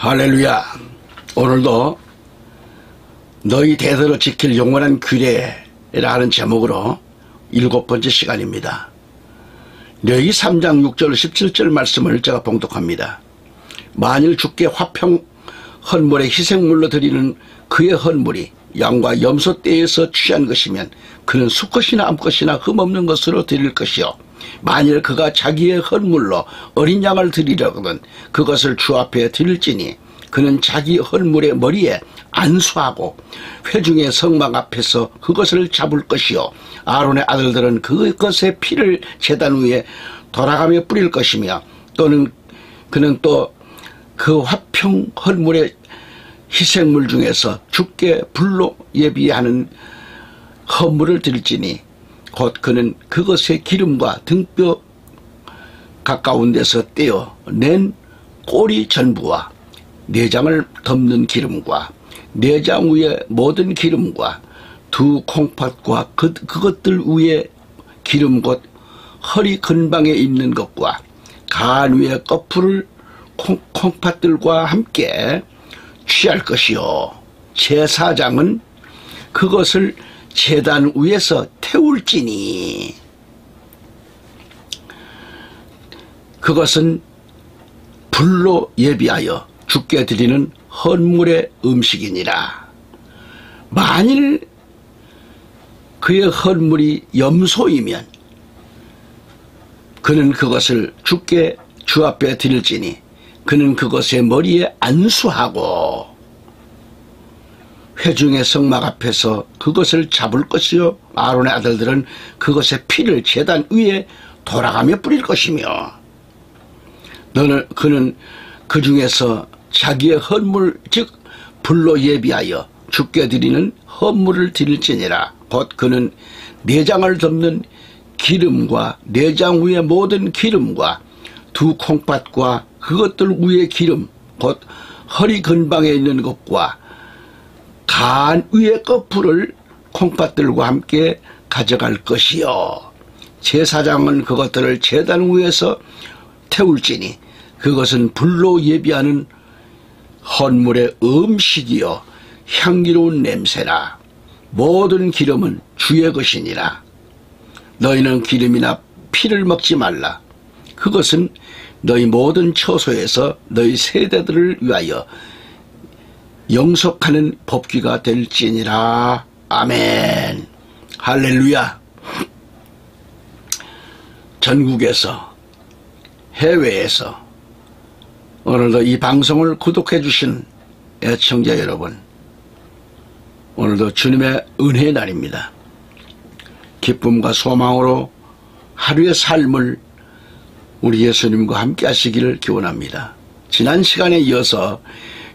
할렐루야. 오늘도 너희 대대로 지킬 영원한 규례라 하는 제목으로 7번째 시간입니다. 레위기 3장 6절 17절 말씀을 제가 봉독합니다. 만일 주께 화평 헌물에 희생물로 드리는 그의 헌물이 양과 염소 떼에서 취한 것이면 그는 수컷이나 암컷이나 흠없는 것으로 드릴 것이요, 만일 그가 자기의 헌물로 어린 양을 드리려거든 그것을 주 앞에 드릴지니 그는 자기 헌물의 머리에 안수하고 회중의 성막 앞에서 그것을 잡을 것이요, 아론의 아들들은 그것의 피를 제단 위에 돌아가며 뿌릴 것이며, 또는 그는 또 그 화평 헌물의 희생물 중에서 주께 불로 예비하는 헌물을 드릴지니 곧 그는 그것의 기름과 등뼈 가까운 데서 떼어 낸 꼬리 전부와 내장을 덮는 기름과 내장 위에 모든 기름과 두 콩팥과 그것들 위에 기름 곧 허리 근방에 있는 것과 간 위에 거풀을 콩팥들과 함께 취할 것이요, 제사장은 그것을 제단 위에서 태울지니 그것은 불로 예비하여 주께 드리는 헌물의 음식이니라. 만일 그의 헌물이 염소이면 그는 그것을 주께 주 앞에 드릴지니 그는 그것의 머리에 안수하고 회중의 성막 앞에서 그것을 잡을 것이요, 아론의 아들들은 그것의 피를 제단 위에 돌아가며 뿌릴 것이며, 그는 그 중에서 자기의 헌물 즉 불로 예비하여 주께 드리는 헌물을 드릴지니라. 곧 그는 내장을 덮는 기름과 내장 위의 모든 기름과 두 콩팥과 그것들 위의 기름 곧 허리 근방에 있는 것과 간 위의 거풀을 콩팥들과 함께 가져갈 것이요, 제사장은 그것들을 제단 위에서 태울지니 그것은 불로 예비하는 헌물의 음식이요 향기로운 냄새라. 모든 기름은 주의 것이니라. 너희는 기름이나 피를 먹지 말라. 그것은 너희 모든 처소에서 너희 세대들을 위하여 영속하는 법규가 될지니라. 아멘. 할렐루야. 전국에서 해외에서 오늘도 이 방송을 구독해 주신 애청자 여러분, 오늘도 주님의 은혜의 날입니다. 기쁨과 소망으로 하루의 삶을 우리 예수님과 함께 하시기를 기원합니다. 지난 시간에 이어서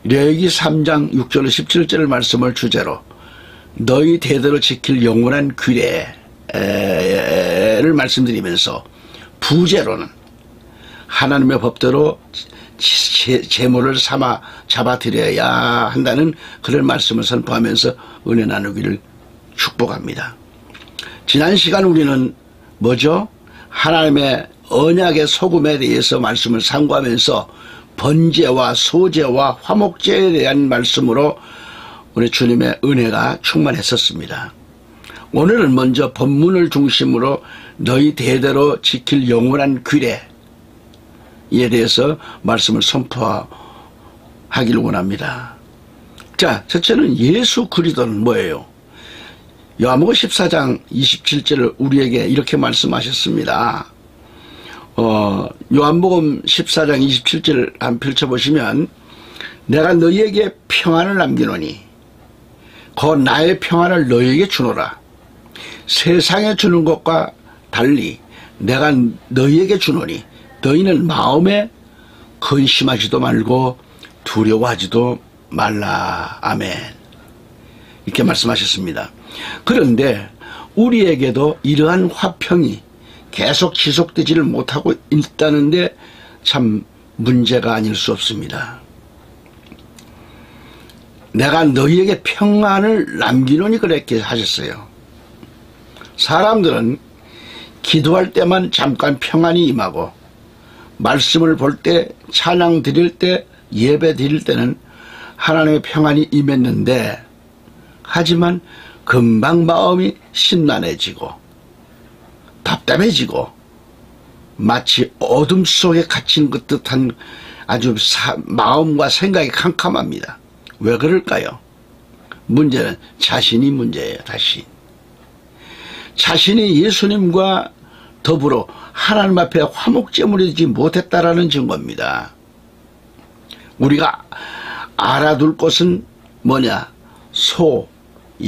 레위기 3장 6절 17절 말씀을 주제로 너희 대대로 지킬 영원한 규례를 말씀드리면서, 부제로는 하나님의 법대로 제물을 삼아 잡아드려야 한다는 그런 말씀을 선포하면서 은혜 나누기를 축복합니다. 지난 시간 우리는 뭐죠? 하나님의 언약의 소금에 대해서 말씀을 상고하면서 번제와 소제와 화목제에 대한 말씀으로 우리 주님의 은혜가 충만했었습니다. 오늘은 먼저 본문을 중심으로 너희 대대로 지킬 영원한 규례에 대해서 말씀을 선포하기를 원합니다. 자, 첫째는 예수 그리스도는 뭐예요? 요한복음 14장 27절을 우리에게 이렇게 말씀하셨습니다. 요한복음 14장 27절 한번 펼쳐보시면, 내가 너희에게 평안을 남기노니 곧 나의 평안을 너희에게 주노라. 세상에 주는 것과 달리 내가 너희에게 주노니 너희는 마음에 근심하지도 말고 두려워하지도 말라. 아멘. 이렇게 말씀하셨습니다. 그런데 우리에게도 이러한 화평이 계속 지속되지를 못하고 있다는데 참 문제가 아닐 수 없습니다. 내가 너희에게 평안을 남기노니 그렇게 하셨어요. 사람들은 기도할 때만 잠깐 평안이 임하고, 말씀을 볼 때, 찬양 드릴 때, 예배 드릴 때는 하나님의 평안이 임했는데, 하지만 금방 마음이 심란해지고 답답해지고 마치 어둠 속에 갇힌 것 듯한 아주 마음과 생각이 캄캄합니다. 왜 그럴까요? 문제는 자신이 문제예요. 자신이 예수님과 더불어 하나님 앞에 화목제물이 되지 못했다라는 증거입니다. 우리가 알아둘 것은 뭐냐? 소,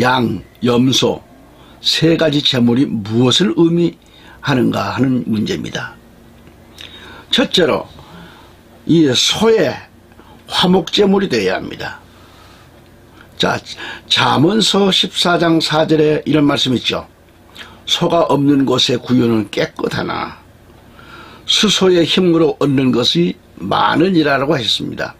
양, 염소 세 가지 제물이 무엇을 의미하는가 하는 문제입니다. 첫째로 이 소의 화목제물이 되어야 합니다. 자, 잠언서 14장 4절에 이런 말씀이 있죠. 소가 없는 곳의 구유는 깨끗하나 수소의 힘으로 얻는 것이 많으니라고 하셨습니다.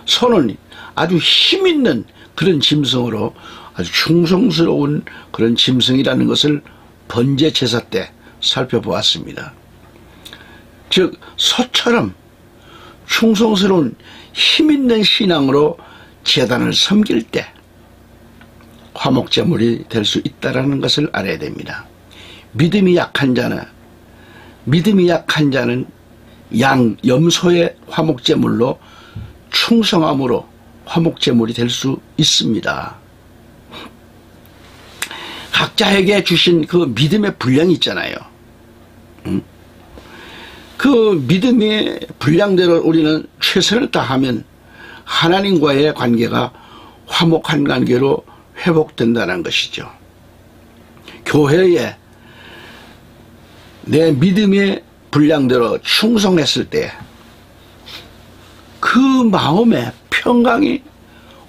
소는 아주 힘있는 그런 짐승으로 아주 충성스러운 그런 짐승이라는 것을 번제 제사 때 살펴보았습니다. 즉 소처럼 충성스러운 힘있는 신앙으로 제단을 섬길 때 화목제물이 될 수 있다는 것을 알아야 됩니다. 믿음이 약한 자는 양, 염소의 화목제물로 충성함으로 화목제물이 될 수 있습니다. 각자에게 주신 그 믿음의 분량이 있잖아요. 그 믿음의 분량대로 우리는 최선을 다하면 하나님과의 관계가 화목한 관계로 회복된다는 것이죠. 교회에 내 믿음의 분량대로 충성했을 때 그 마음에 평강이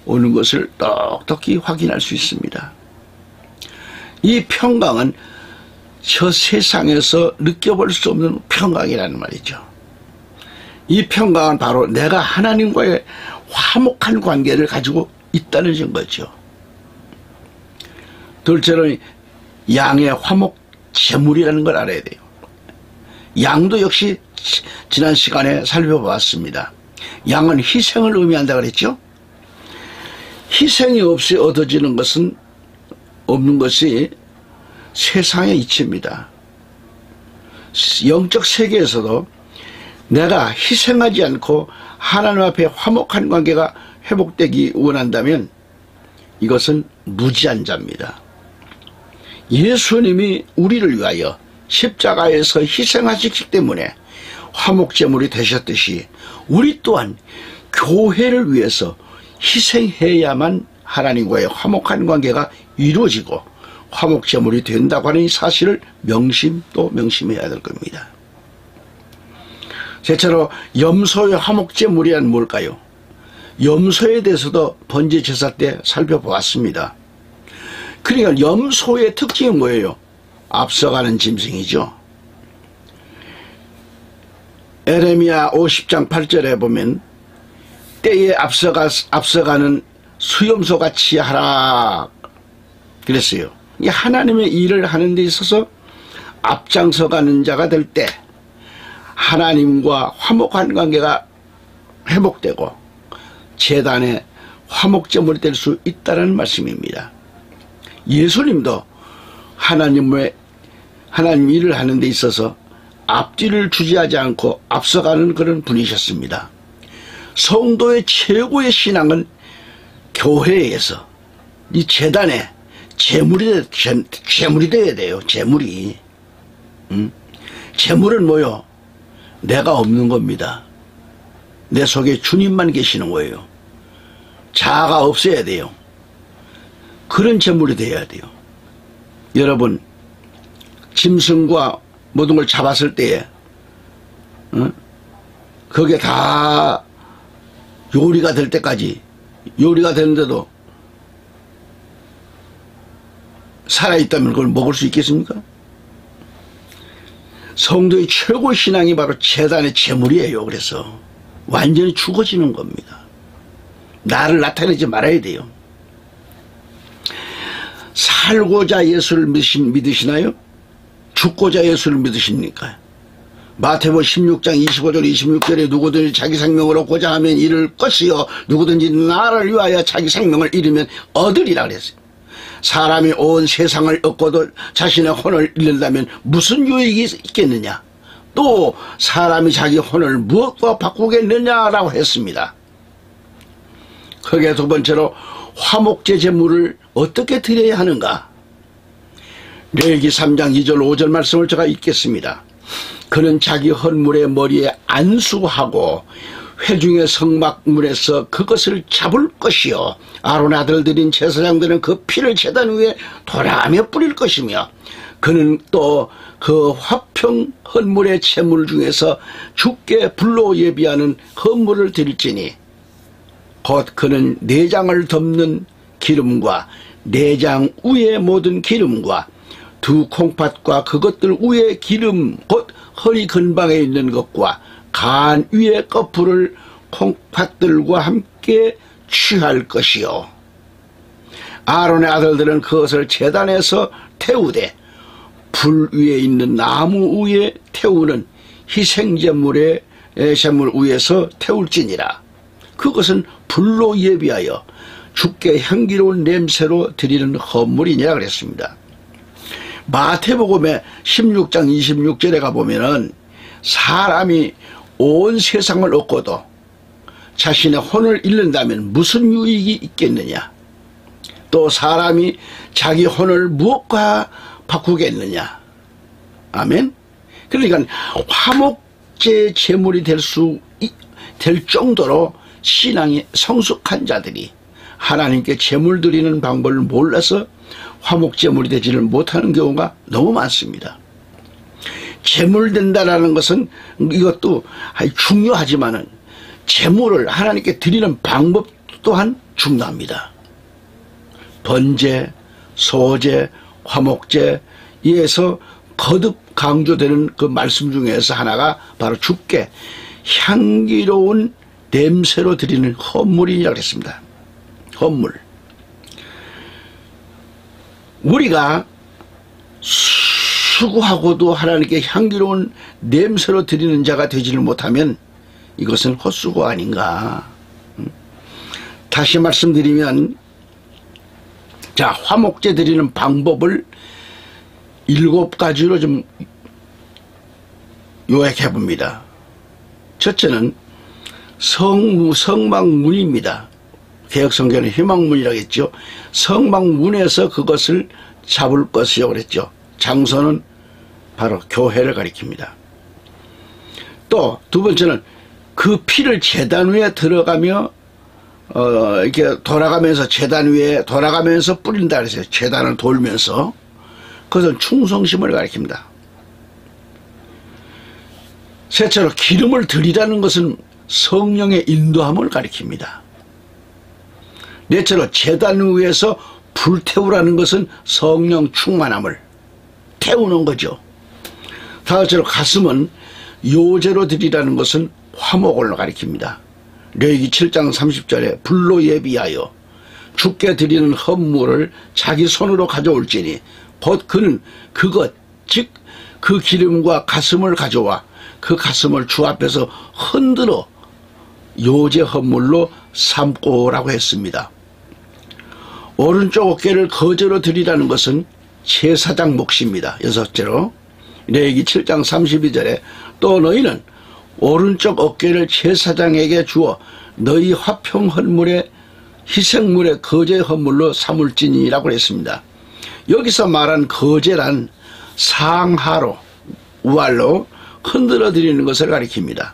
오는 것을 똑똑히 확인할 수 있습니다. 이 평강은 저 세상에서 느껴볼 수 없는 평강이라는 말이죠. 이 평강은 바로 내가 하나님과의 화목한 관계를 가지고 있다는 증거죠. 둘째로 양의 화목 제물이라는 걸 알아야 돼요. 양도 역시 지난 시간에 살펴보았습니다. 양은 희생을 의미한다고 그랬죠. 희생이 없이 얻어지는 것은 없는 것이 세상의 이치입니다. 영적 세계에서도 내가 희생하지 않고 하나님 앞에 화목한 관계가 회복되기 원한다면 이것은 무지한 자입니다. 예수님이 우리를 위하여 십자가에서 희생하셨기 때문에 화목제물이 되셨듯이 우리 또한 교회를 위해서 희생해야만 하나님과의 화목한 관계가 이루어지고 화목제물이 된다고 하는 이 사실을 명심해야 될 겁니다. 셋째로 염소의 화목제물이란 뭘까요? 염소에 대해서도 번제 제사 때 살펴보았습니다. 그러니까 염소의 특징이 뭐예요? 앞서가는 짐승이죠. 에레미야 50장 8절에 보면 때에 앞서가는 수염소같이 하라 그랬어요. 하나님의 일을 하는 데 있어서 앞장서가는 자가 될 때 하나님과 화목한 관계가 회복되고 제단에 화목제물이 될 수 있다는 말씀입니다. 예수님도 하나님 일을 하는 데 있어서 앞뒤를 주지하지 않고 앞서가는 그런 분이셨습니다. 성도의 최고의 신앙은 교회에서 이 제단에 제물이 되어야 돼요. 제물이. 제물은 뭐요? 내가 없는 겁니다. 내 속에 주님만 계시는 거예요. 자아가 없어야 돼요. 그런 제물이 되어야 돼요. 여러분, 짐승과 모든 걸 잡았을 때에 그게 다 요리가 될 때까지 요리가 되는데도 살아있다면 그걸 먹을 수 있겠습니까? 성도의 최고 신앙이 바로 제단의 제물이에요. 그래서 완전히 죽어지는 겁니다. 나를 나타내지 말아야 돼요. 살고자 예수를 믿으시나요? 죽고자 예수를 믿으십니까? 마태복음 16장 25절 26절에 누구든지 자기 생명을 얻고자 하면 잃을 것이요 누구든지 나를 위하여 자기 생명을 잃으면 얻으리라 그랬어요. 사람이 온 세상을 얻고도 자신의 혼을 잃는다면 무슨 유익이 있겠느냐. 또 사람이 자기 혼을 무엇과 바꾸겠느냐라고 했습니다. 거기에 두 번째로 화목제 제물을 어떻게 드려야 하는가. 레위기 3장 2절 5절 말씀을 제가 읽겠습니다. 그는 자기 헌물의 머리에 안수하고 회중의 성막문에서 그것을 잡을 것이요 아론의 아들들인 제사장들은 그 피를 제단 위에 돌아가며 뿌릴 것이며 그는 또 그 화평 헌물의 제물 중에서 주께 불로 예비하는 헌물을 드릴지니 곧 그는 내장을 덮는 기름과 내장 위의 모든 기름과 두 콩팥과 그것들 위의 기름 곧 허리 근방에 있는 것과 간 위의 거풀을 콩팥들과 함께 취할 것이요 아론의 아들들은 그것을 제단에서 태우되 불 위에 있는 나무 위에 태우는 희생제물의 제물 위에서 태울지니라. 그것은 불로 예비하여 주께 향기로운 냄새로 드리는 헌물이니라 그랬습니다. 마태복음의 16장 26절에 가보면은 사람이 온 세상을 얻고도 자신의 혼을 잃는다면 무슨 유익이 있겠느냐. 또 사람이 자기 혼을 무엇과 바꾸겠느냐. 아멘. 그러니까 화목제 제물이 될 정도로 신앙이 성숙한 자들이 하나님께 제물 드리는 방법을 몰라서 화목제물이 되지를 못하는 경우가 너무 많습니다. 제물 된다라는 것은 이것도 중요하지만은 제물을 하나님께 드리는 방법 또한 중요합니다. 번제, 소제, 화목제에서 거듭 강조되는 그 말씀 중에서 하나가 바로 주께 향기로운 냄새로 드리는 헌물이라고 했습니다. 헌물. 우리가 수고하고도 하나님께 향기로운 냄새로 드리는 자가 되지를 못하면 이것은 헛수고 아닌가. 다시 말씀드리면 자, 화목제 드리는 방법을 7가지로 좀 요약해 봅니다. 첫째는 성막문입니다. 개혁성경은 희망문이라고 했죠. 성막문에서 그것을 잡을 것이요 그랬죠. 장소는 바로 교회를 가리킵니다. 또 두 번째는 그 피를 제단 위에 들어가며 이렇게 돌아가면서 제단 위에 돌아가면서 뿌린다 그랬어요. 제단을 돌면서. 그것은 충성심을 가리킵니다. 셋째로 기름을 드리라는 것은 성령의 인도함을 가리킵니다. 넷째로 제단 위에서 불태우라는 것은 성령 충만함을 태우는 거죠. 다섯째로 가슴은 요제로 드리라는 것은 화목을 가리킵니다. 레위기 7장 30절에 불로 예비하여 주께 드리는 헌물을 자기 손으로 가져올지니 곧 그는 그것 즉 그 기름과 가슴을 가져와 그 가슴을 주 앞에서 흔들어 요제 헌물로 삼고라고 했습니다. 오른쪽 어깨를 거저로 드리라는 것은 제사장 몫입니다. 여섯째로 레위기 7장 32절에 또 너희는 오른쪽 어깨를 제사장에게 주어 너희 화평 헌물의 희생물의 거제 헌물로 삼을지니라고 했습니다. 여기서 말한 거제란 상하로 우알로 흔들어 드리는 것을 가리킵니다.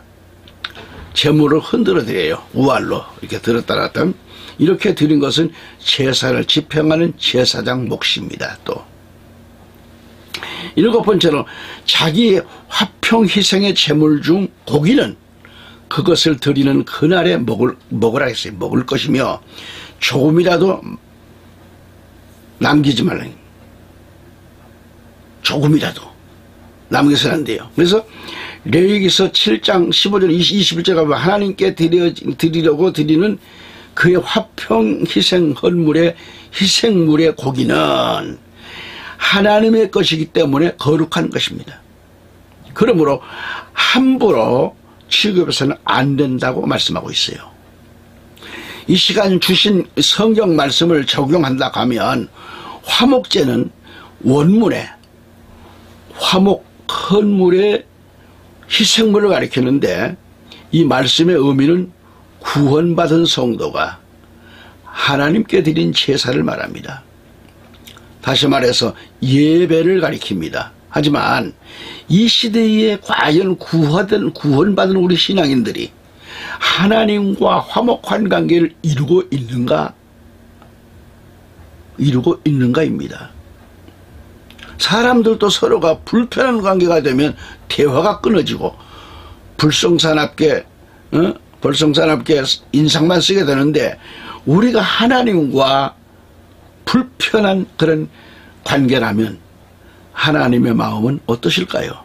제물을 흔들어 드려요. 우알로 이렇게 들었다 놨다 이렇게 드린 것은 제사를 집행하는 제사장 몫입니다. 또 7번째로 자기 화평 희생의 제물 중 고기는 그것을 드리는 그날에 먹으라 했어요. 먹을 것이며 조금이라도 남기지 말라. 조금이라도 남겨서는 안 돼요. 그래서 레위기서 7장 15절 21절에 가면 하나님께 드리려고 드리는 그의 화평 희생 헌물의 희생물의 고기는 하나님의 것이기 때문에 거룩한 것입니다. 그러므로 함부로 취급해서는 안 된다고 말씀하고 있어요. 이 시간 주신 성경 말씀을 적용한다 하면 화목제는 원문에 화목, 헌물의 희생물을 가리키는데 이 말씀의 의미는 구원받은 성도가 하나님께 드린 제사를 말합니다. 다시 말해서 예배를 가리킵니다. 하지만 이 시대에 과연 구원받은 우리 신앙인들이 하나님과 화목한 관계를 이루고 있는가입니다. 사람들도 서로가 불편한 관계가 되면 대화가 끊어지고 불성사납게 인상만 쓰게 되는데, 우리가 하나님과 불편한 그런 관계라면 하나님의 마음은 어떠실까요?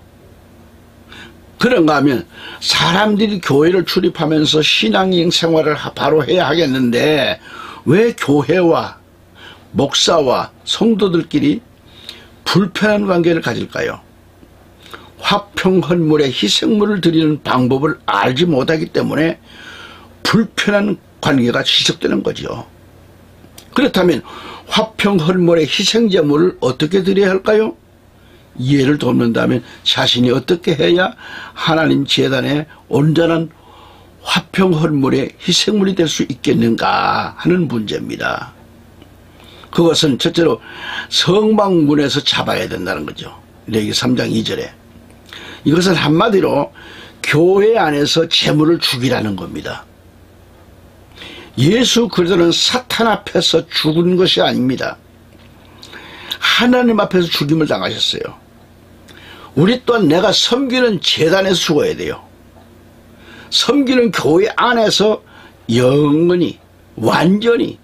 그런가 하면 사람들이 교회를 출입하면서 신앙인 생활을 바로 해야 하겠는데 왜 교회와 목사와 성도들끼리 불편한 관계를 가질까요? 화평헌물에 희생물을 드리는 방법을 알지 못하기 때문에 불편한 관계가 지속되는 거죠. 그렇다면 화평헌물의 희생제물을 어떻게 드려야 할까요? 이해를 돕는다면 자신이 어떻게 해야 하나님 제단에 온전한 화평헌물의 희생물이 될 수 있겠는가 하는 문제입니다. 그것은 첫째로 성막문에서 잡아야 된다는 거죠. 레위기 3장 2절에. 이것은 한마디로 교회 안에서 제물을 죽이라는 겁니다. 예수 그리스도는 사탄 앞에서 죽은 것이 아닙니다. 하나님 앞에서 죽임을 당하셨어요. 우리 또한 내가 섬기는 제단에서 죽어야 돼요. 섬기는 교회 안에서 영원히 완전히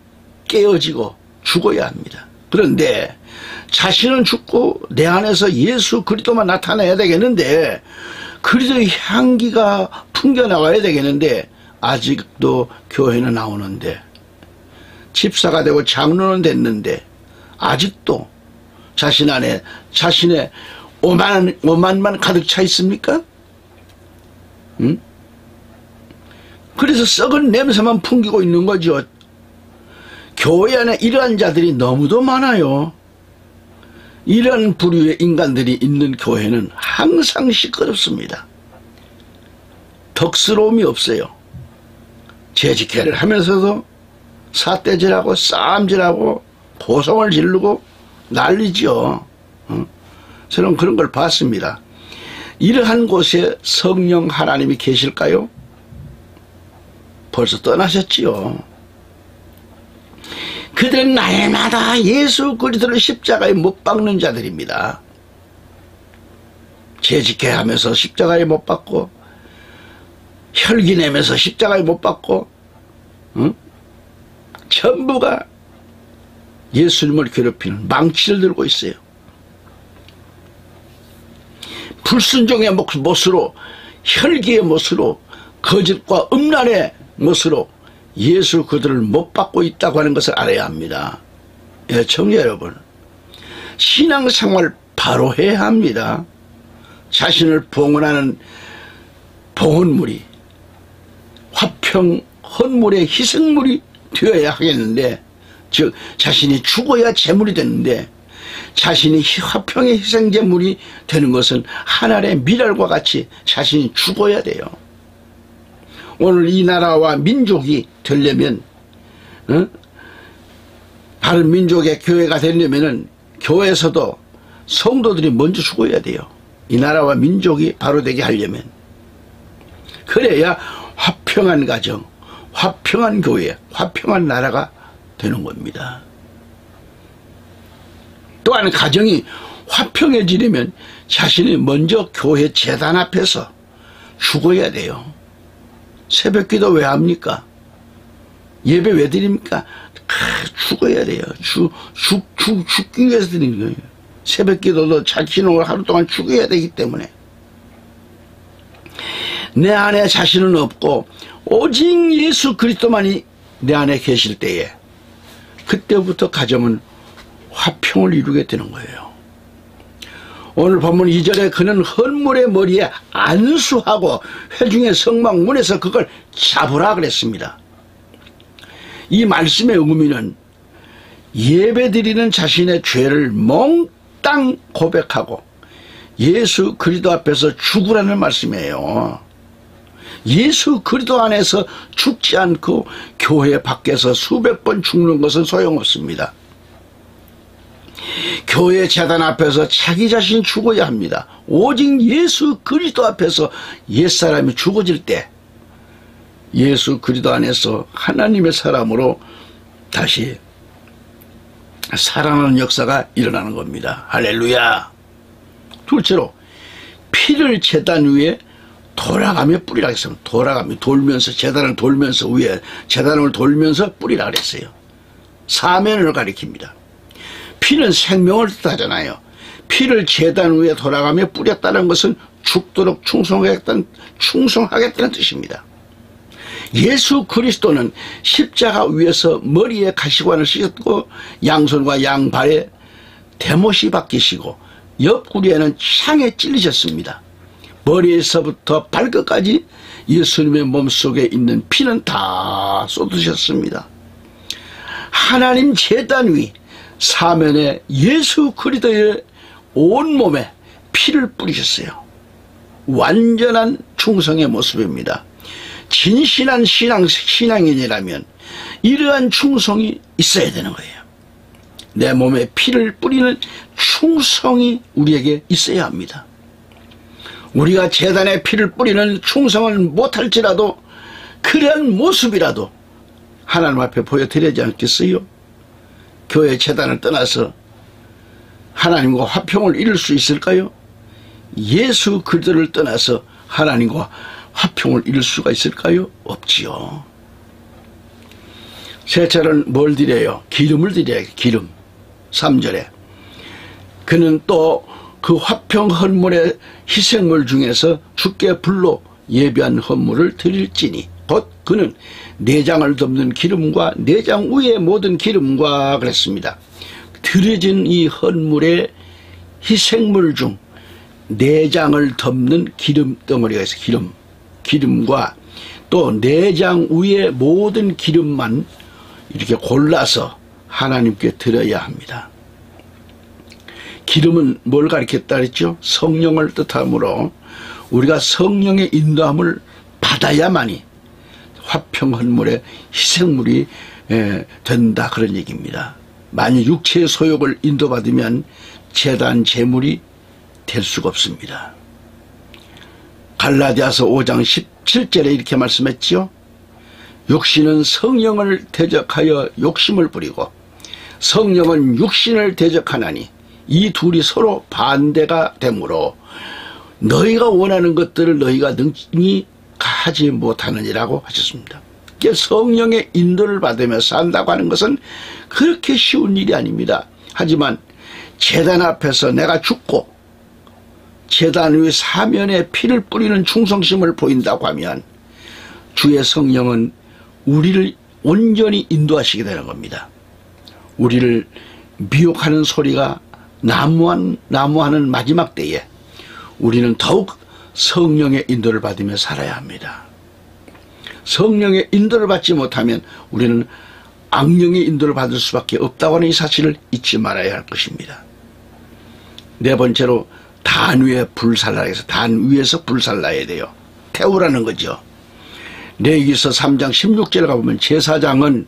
깨어지고 죽어야 합니다. 그런데 자신은 죽고 내 안에서 예수 그리스도만 나타나야 되겠는데, 그리스도의 향기가 풍겨나와야 되겠는데 아직도 교회는 나오는데, 집사가 되고 장로는 됐는데 아직도 자신 안에 자신의 오만만 가득 차 있습니까? 응? 그래서 썩은 냄새만 풍기고 있는 거죠. 교회 안에 이러한 자들이 너무도 많아요. 이런 부류의 인간들이 있는 교회는 항상 시끄럽습니다. 덕스러움이 없어요. 재직회를 하면서도 삿대질하고 싸움질하고 고성을 지르고 난리죠. 저는 그런 걸 봤습니다. 이러한 곳에 성령 하나님이 계실까요? 벌써 떠나셨지요. 그들은 날마다 예수 그리스도를 십자가에 못 박는 자들입니다. 재직회 하면서 십자가에 못 박고, 혈기 내면서 십자가에 못 박고, 전부가 예수님을 괴롭히는 망치를 들고 있어요. 불순종의 못으로, 혈기의 못으로, 거짓과 음란의 못으로 예수 그들을 못 받고 있다고 하는 것을 알아야 합니다. 예, 청자 여러분, 신앙생활 바로 해야 합니다. 자신을 봉헌하는 봉헌물이 화평 헌물의 희생물이 되어야 하겠는데, 즉 자신이 죽어야 제물이 되는데, 자신이 화평의 희생제물이 되는 것은 하늘의 미랄과 같이 자신이 죽어야 돼요. 오늘 이 나라와 민족이 되려면, 다른 민족의 교회가 되려면은 교회에서도 성도들이 먼저 죽어야 돼요. 이 나라와 민족이 바로 되게 하려면. 그래야 화평한 가정, 화평한 교회, 화평한 나라가 되는 겁니다. 또한 가정이 화평해지려면 자신이 먼저 교회 제단 앞에서 죽어야 돼요. 새벽기도 왜 합니까? 예배 왜 드립니까? 죽어야 돼요. 죽기 위해서 드리는 거예요. 새벽기도도 자신을 하루 동안 죽어야 되기 때문에. 내 안에 자신은 없고 오직 예수 그리스도만이 내 안에 계실 때에, 그때부터 가정은 화평을 이루게 되는 거예요. 오늘 본문 2절에 그는 헌물의 머리에 안수하고 회중의 성막문에서 그걸 잡으라 그랬습니다. 이 말씀의 의미는 예배드리는 자신의 죄를 몽땅 고백하고 예수 그리스도 앞에서 죽으라는 말씀이에요. 예수 그리스도 안에서 죽지 않고 교회 밖에서 수백 번 죽는 것은 소용없습니다. 교회 제단 앞에서 자기 자신 죽어야 합니다. 오직 예수 그리스도 앞에서 옛사람이 죽어질 때 예수 그리스도 안에서 하나님의 사람으로 다시 살아나는 역사가 일어나는 겁니다. 할렐루야. 둘째로 피를 제단 위에 돌아가며 뿌리라 했습니다. 돌아가며 돌면서 제단을 돌면서 위에 제단을 돌면서 뿌리라 그랬어요. 사면을 가리킵니다. 피는 생명을 뜻하잖아요. 피를 제단 위에 돌아가며 뿌렸다는 것은 죽도록 충성하겠다는 뜻입니다. 예수 그리스도는 십자가 위에서 머리에 가시관을 씌웠고 양손과 양발에 대못이 박히시고 옆구리에는 창에 찔리셨습니다. 머리에서부터 발끝까지 예수님의 몸속에 있는 피는 다 쏟으셨습니다. 하나님 제단 위 사면에 예수 그리스도의 온몸에 피를 뿌리셨어요. 완전한 충성의 모습입니다. 진실한 신앙인이라면 이러한 충성이 있어야 되는 거예요. 내 몸에 피를 뿌리는 충성이 우리에게 있어야 합니다. 우리가 제단에 피를 뿌리는 충성을 못할지라도 그러한 모습이라도 하나님 앞에 보여드리지 않겠어요? 교회 제단을 떠나서 하나님과 화평을 이룰 수 있을까요? 예수 그리스도를 떠나서 하나님과 화평을 이룰 수가 있을까요? 없지요. 셋째는 뭘 드려요? 기름을 드려요. 기름. 3절에 그는 또 그 화평 헌물의 희생물 중에서 주께 불로 예비한 헌물을 드릴지니 곧 그는 내장을 덮는 기름과 내장 위의 모든 기름과 그랬습니다. 드려진 이 헌물의 희생물 중 내장을 덮는 기름 덩어리가 있어요. 기름과 또 내장 위의 모든 기름만 이렇게 골라서 하나님께 드려야 합니다. 기름은 뭘 가리켰다 그랬죠? 성령을 뜻하므로 우리가 성령의 인도함을 받아야만이 화평 헌물의 희생물이 된다 그런 얘기입니다. 만약 육체의 소욕을 인도받으면 제단 제물이 될 수가 없습니다. 갈라디아서 5장 17절에 이렇게 말씀했지요. 육신은 성령을 대적하여 욕심을 부리고 성령은 육신을 대적하나니 이 둘이 서로 반대가 되므로 너희가 원하는 것들을 너희가 능히 하지 못하느니라고 하셨습니다. 성령의 인도를 받으며 산다고 하는 것은 그렇게 쉬운 일이 아닙니다. 하지만 제단 앞에서 내가 죽고 제단 위 사면에 피를 뿌리는 충성심을 보인다고 하면 주의 성령은 우리를 온전히 인도하시게 되는 겁니다. 우리를 미혹하는 소리가 난무하는 마지막 때에 우리는 더욱 성령의 인도를 받으며 살아야 합니다. 성령의 인도를 받지 못하면 우리는 악령의 인도를 받을 수밖에 없다고 하는 이 사실을 잊지 말아야 할 것입니다. 네 번째로 단 위에 불살라야 해서 단 위에서 불살라야 돼요. 태우라는 거죠. 레위기서 3장 16절에 가보면 제사장은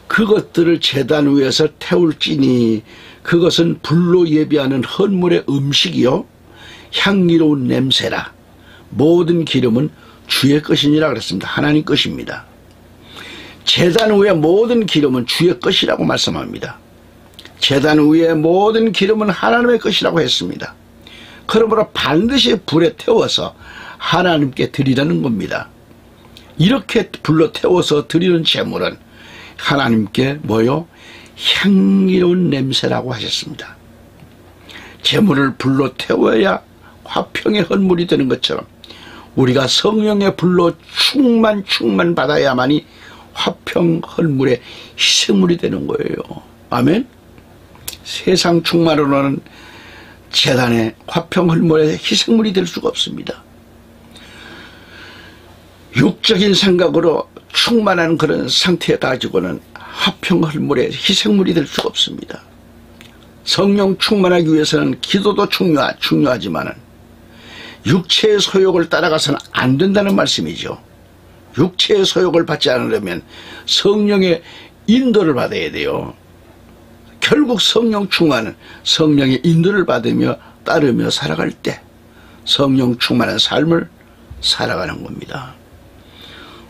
그것들을 제단 위에서 태울지니 그것은 불로 예비하는 헌물의 음식이요 향기로운 냄새라. 모든 기름은 주의 것이니라 그랬습니다. 하나님 것입니다. 제단 위의 모든 기름은 주의 것이라고 말씀합니다. 제단 위의 모든 기름은 하나님의 것이라고 했습니다. 그러므로 반드시 불에 태워서 하나님께 드리라는 겁니다. 이렇게 불로 태워서 드리는 제물은 하나님께 뭐요? 향기로운 냄새라고 하셨습니다. 제물을 불로 태워야 화평의 헌물이 되는 것처럼 우리가 성령의 불로 충만 받아야만이 화평 헌물의 희생물이 되는 거예요. 아멘. 세상 충만으로는 제단의 화평 헐물의 희생물이 될 수가 없습니다. 육적인 생각으로 충만한 그런 상태 가지고는 화평 헐물의 희생물이 될 수가 없습니다. 성령 충만하기 위해서는 기도도 중요하지만은 육체의 소욕을 따라가서는 안 된다는 말씀이죠. 육체의 소욕을 받지 않으려면 성령의 인도를 받아야 돼요. 결국 성령 충만은 성령의 인도를 받으며 따르며 살아갈 때 성령 충만한 삶을 살아가는 겁니다.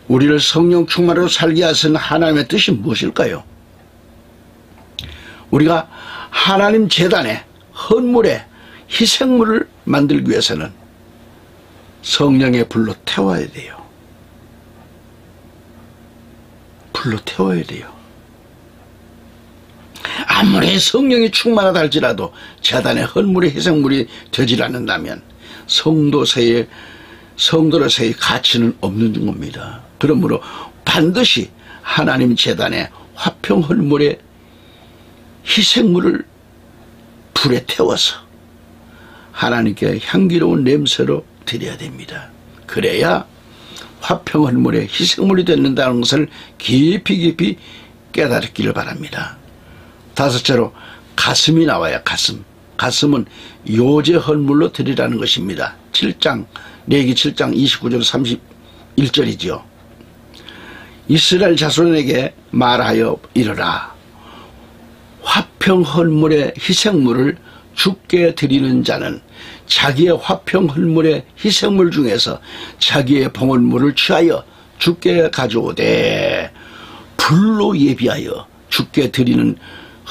우리를 성령 충만으로 살게 하신 하나님의 뜻이 무엇일까요? 우리가 하나님 제단에 헌물에 희생물을 만들기 위해서는 성령의 불로 태워야 돼요. 불로 태워야 돼요. 아무리 성령이 충만하다 할지라도 제단의 헌물의 희생물이 되질 않는다면 성도로서의 가치는 없는 겁니다. 그러므로 반드시 하나님 제단의 화평 헌물의 희생물을 불에 태워서 하나님께 향기로운 냄새로 드려야 됩니다. 그래야 화평 헌물의 희생물이 된다는 것을 깊이 깨달기를 바랍니다. 다섯째로 가슴이 나와야 가슴은 요제 헌물로 드리라는 것입니다. 레위기 7장 29절 31절이죠. 이스라엘 자손에게 말하여 이르라. 화평 헌물의 희생물을 주께 드리는 자는 자기의 화평 헌물의 희생물 중에서 자기의 봉헌물을 취하여 주께 가져오되 불로 예비하여 주께 드리는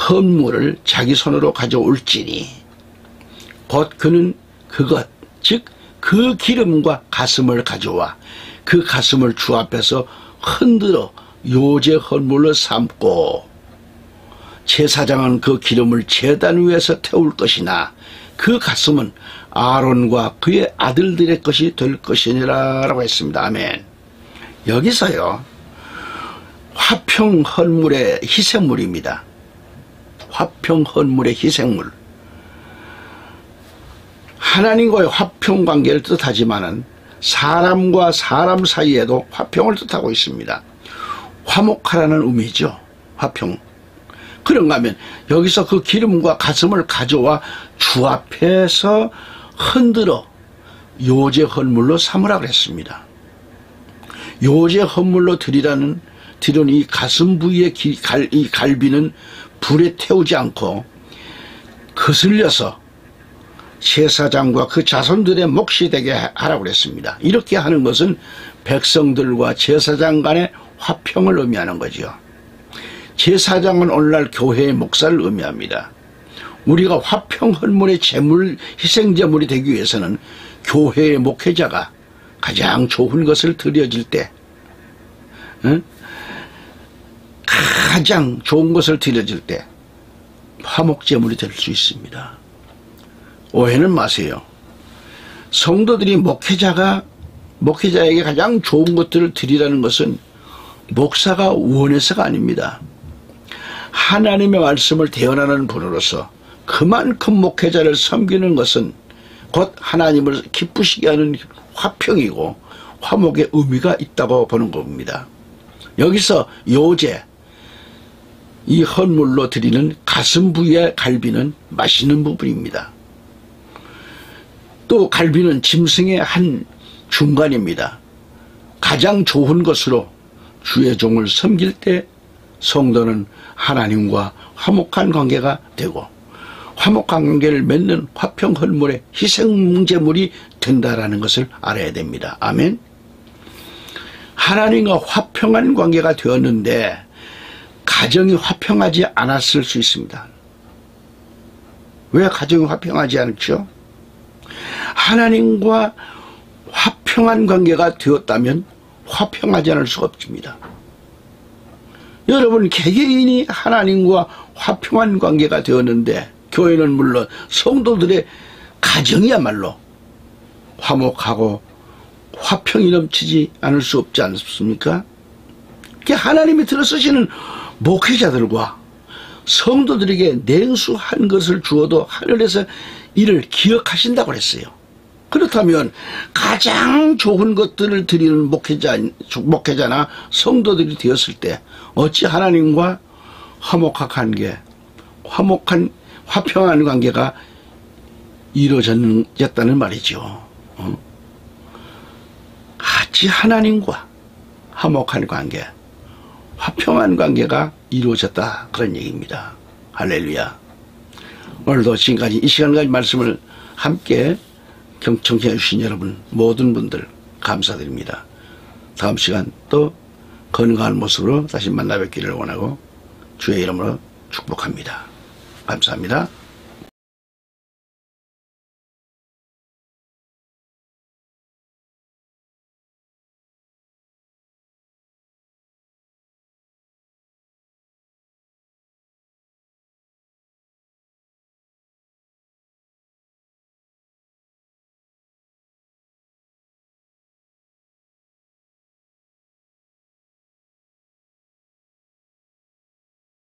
헌물을 자기 손으로 가져올지니 곧 그는 그것 즉 그 기름과 가슴을 가져와 그 가슴을 주 앞에서 흔들어 요제 헌물로 삼고 제사장은 그 기름을 제단 위에서 태울 것이나 그 가슴은 아론과 그의 아들들의 것이 될 것이니라 라고 했습니다. 아멘. 여기서요 화평 헌물의 희생물입니다. 화평 헌물의 희생물. 하나님과의 화평 관계를 뜻하지만은 사람과 사람 사이에도 화평을 뜻하고 있습니다. 화목하라는 의미죠. 화평. 그런가 하면 여기서 그 기름과 가슴을 가져와 주 앞에서 흔들어 요제 헌물로 삼으라 그랬습니다. 요제 헌물로 드리는 이 가슴 부위의 이 갈비는 불에 태우지 않고 거슬려서 제사장과 그 자손들의 몫이 되게 하라고 그랬습니다. 이렇게 하는 것은 백성들과 제사장 간의 화평을 의미하는 거죠. 제사장은 오늘날 교회의 목사를 의미합니다. 우리가 화평 헌물의 제물, 희생제물이 되기 위해서는 교회의 목회자가 가장 좋은 것을 드려질 때 가장 좋은 것을 드려질 때 화목제물이 될 수 있습니다. 오해는 마세요. 성도들이 목회자에게 가장 좋은 것들을 드리라는 것은 목사가 원해서가 아닙니다. 하나님의 말씀을 대언하는 분으로서 그만큼 목회자를 섬기는 것은 곧 하나님을 기쁘시게 하는 화평이고 화목의 의미가 있다고 보는 겁니다. 여기서 요제, 이 헌물로 드리는 가슴 부위의 갈비는 맛있는 부분입니다. 또 갈비는 짐승의 한 중간입니다. 가장 좋은 것으로 주의 종을 섬길 때 성도는 하나님과 화목한 관계가 되고 화목한 관계를 맺는 화평 헌물의 희생제물이 된다라는 것을 알아야 됩니다. 아멘. 하나님과 화평한 관계가 되었는데 가정이 화평하지 않았을 수 있습니다. 왜 가정이 화평하지 않죠? 하나님과 화평한 관계가 되었다면 화평하지 않을 수가 없습니다. 여러분, 개개인이 하나님과 화평한 관계가 되었는데 교회는 물론 성도들의 가정이야말로 화목하고 화평이 넘치지 않을 수 없지 않습니까? 하나님이 들어서시는 목회자들과 성도들에게 냉수한 것을 주어도 하늘에서 이를 기억하신다고 그랬어요. 그렇다면 가장 좋은 것들을 드리는 목회자나 성도들이 되었을 때 어찌 하나님과 화평한 관계가 이루어졌다는 말이죠. 같이 하나님과 화목한 관계, 화평한 관계가 이루어졌다, 그런 얘기입니다. 할렐루야. 오늘도 지금까지 이 시간까지 말씀을 함께 경청해 주신 여러분, 모든 분들 감사드립니다. 다음 시간 또 건강한 모습으로 다시 만나 뵙기를 원하고 주의 이름으로 축복합니다. 감사합니다.